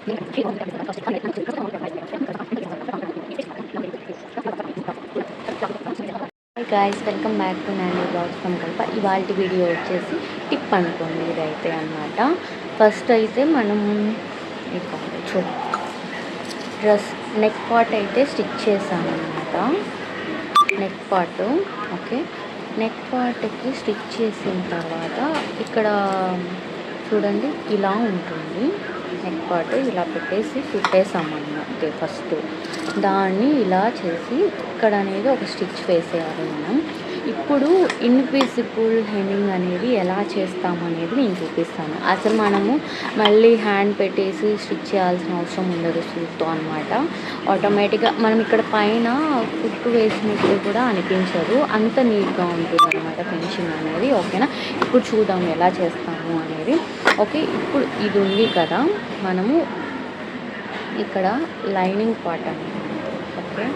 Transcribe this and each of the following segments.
Hi guys, welcome back to Nani blogs from Kadapa. ఇవాళ video వచ్చేసి tip అనుకోండి ఇదైతే అన్నమాట. ఫస్ట్ అయితే మనం డ్రెస్ నెక్ పార్ట్ అయితే స్టిచ్ చేసామన్నమాట. Neck part okay. నెక్ పార్ట్కి స్టిచ్ చేసిన తర్వాత ఇక్కడ చూడండి ఇలా ఉంటుంది. నెక్ పార్ట్ ఇలా పెట్టేసి కుట్టేసామన్నమాట. ఫస్ట్ దాన్ని ఇలా చేసి ఇక్కడ అనేది ఒక స్టిచ్ వేసేయాలి మనం. ఇప్పుడు ఇన్విజిబుల్ హెమ్మింగ్ అనేది ఎలా చేస్తామనేది నేను చూపిస్తాను. అసలు మనము మళ్ళీ హ్యాండ్ పెట్టేసి స్టిచ్ చేయాల్సిన అవసరం ఉండదు సూట్తో అనమాట. ఆటోమేటిక్గా మనం ఇక్కడ పైన కుట్టు వేసినట్టు కూడా అనిపించదు, అంత నీట్గా ఉంటుంది అనమాట ఫినిషింగ్ అనేది. ఓకేనా, ఇప్పుడు చూద్దాం ఎలా చేస్తాము అనేది. ఓకే, ఇప్పుడు ఇది ఉంది కదా, మనము ఇక్కడ లైనింగ్ పార్ట్ అనేది ఓకే.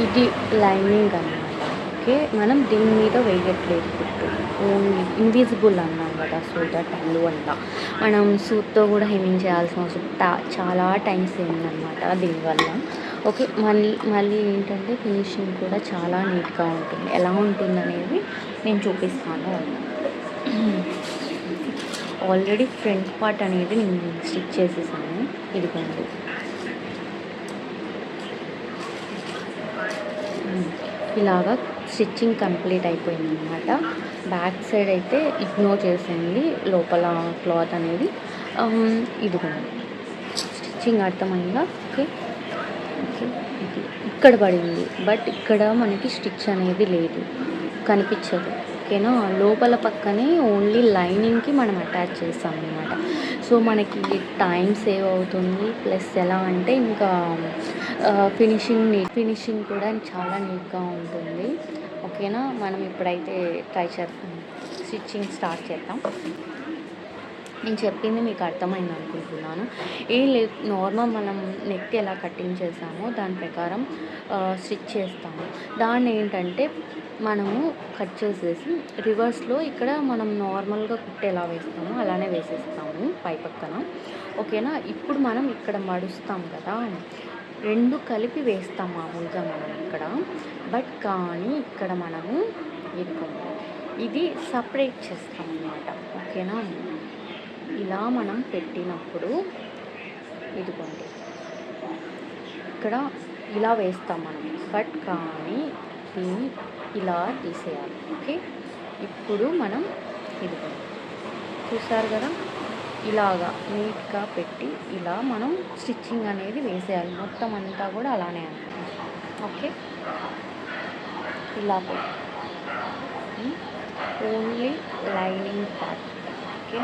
ఇది లైనింగ్ అన్నమాట. ఓకే, మనం దీని మీద వేయట్లేదు కుట్టు, ఓన్లీ ఇన్విజిబుల్ అన్నాం కదా, సో దట్ అందువల్ల మనం సూట్తో కూడా హెమ్మింగ్ చేయాల్సిన అవసరం చాలా టైం సేవ్ అన్నమాట దీనివల్ల. ఓకే, మళ్ళీ ఏంటంటే ఫినిషింగ్ కూడా చాలా నీట్గా ఉంటుంది. ఎలా ఉంటుందనేది నేను చూపిస్తాను. ఆల్రెడీ ఫ్రంట్ పార్ట్ అనేది నేను స్టిచ్ చేసేసాను. ఇదిగోండి, ఇలాగా స్టిచ్చింగ్ కంప్లీట్ అయిపోయిందన్నమాట. బ్యాక్ సైడ్ అయితే ఇగ్నోర్ చేసేయండి, లోపల క్లాత్ అనేది. ఇదిగోండి స్టిచ్చింగ్ అర్థమైందా? ఓకే ఓకే, ఇది ఇక్కడ పడింది, బట్ ఇక్కడ మనకి స్టిచ్ అనేది లేదు, కనిపించదు. ఓకేనా, లోపల పక్కనే ఓన్లీ లైనింగ్కి మనం అటాచ్ చేస్తాం అన్నమాట. సో మనకి టైం సేవ్ అవుతుంది, ప్లస్ ఎలా అంటే ఇంకా ఫినిషింగ్ కూడా చాలా నీట్గా ఉంటుంది. ఓకేనా, మనం ఇప్పుడైతే ట్రై చేద్దాం, స్టిచ్చింగ్ స్టార్ట్ చేద్దాం. నేను చెప్పింది మీకు అర్థమైంది అనుకుంటున్నాను. ఏం లేదు, నార్మల్ మనం నెక్ ఎలా కటింగ్ చేసామో దాని ప్రకారం స్టిచ్ చేస్తాము. దాన్ని ఏంటంటే మనము కట్ చేసేసి రివర్స్లో ఇక్కడ మనం నార్మల్గా కుట్టు ఎలా వేస్తామో అలానే వేసేస్తాము పై పక్కన. ఓకేనా, ఇప్పుడు మనం ఇక్కడ మడుస్తాం కదా, రెండు కలిపి వేస్తాం మామూలుగా మనం ఇక్కడ. బట్ కానీ ఇక్కడ మనము ఇది సపరేట్ చేస్తాం అన్నమాట. ఓకేనా, ఇలా మనం పెట్టినప్పుడు ఇదిగోండి ఇక్కడ ఇలా వేస్తాం మనం, బట్ కానీ దీన్ని ఇలా తీసేయాలి. ఓకే, ఇప్పుడు మనం ఇదిగోండి చూసారు కదా, ఇలాగా నీట్గా పెట్టి ఇలా మనం స్టిచ్చింగ్ అనేది వేసేయాలి. మొత్తం అంతా కూడా అలానే అనుకుంటాం. ఓకే, ఇలా పెట్టి ఓన్లీ లైనింగ్ పార్ట్. ఓకే,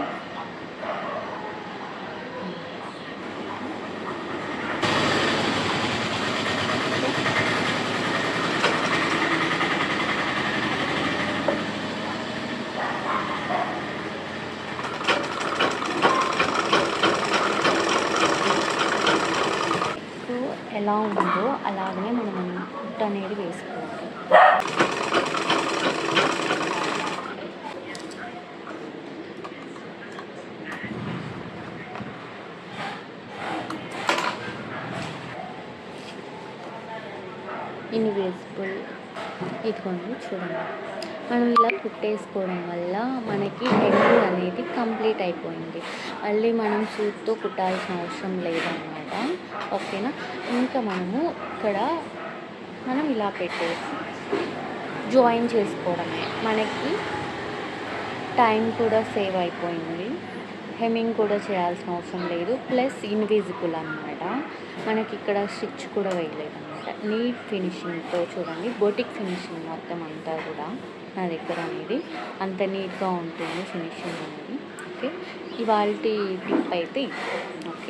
ఎలా ఉందో అలాగనే మనం కుట్టు అనేది వేసుకోవాలి. ఇన్విజిబుల్ ఇదిగోండి చూడండి, మనం ఇలా కుట్టేసుకోవడం వల్ల మనకి ఎండ్ అనేది కంప్లీట్ అయిపోయింది. మళ్ళీ మనం సూట్తో కుట్టాల్సిన అవసరం లేదన్నమాట. ఓకేనా, ఇంకా మనము ఇక్కడ మనం ఇలా పెట్టేసి జాయిన్ చేసుకోవడమే. మనకి టైం కూడా సేవ్ అయిపోయింది, హెమ్మింగ్ కూడా చేయాల్సిన అవసరం లేదు, ప్లస్ ఇన్విజిబుల్ అన్నమాట. మనకి ఇక్కడ స్టిచ్ కూడా వేయలేదు అనమాట. నీట్ ఫినిషింగ్తో చూడండి, బొటిక్ ఫినిషింగ్ మొత్తం అంతా కూడా నా దగ్గర అనేది అంత నీట్గా ఉంటుంది ఫినిషింగ్ అనేది. ఓకే, ఇవాళ టిప్ అయితే ఓకే.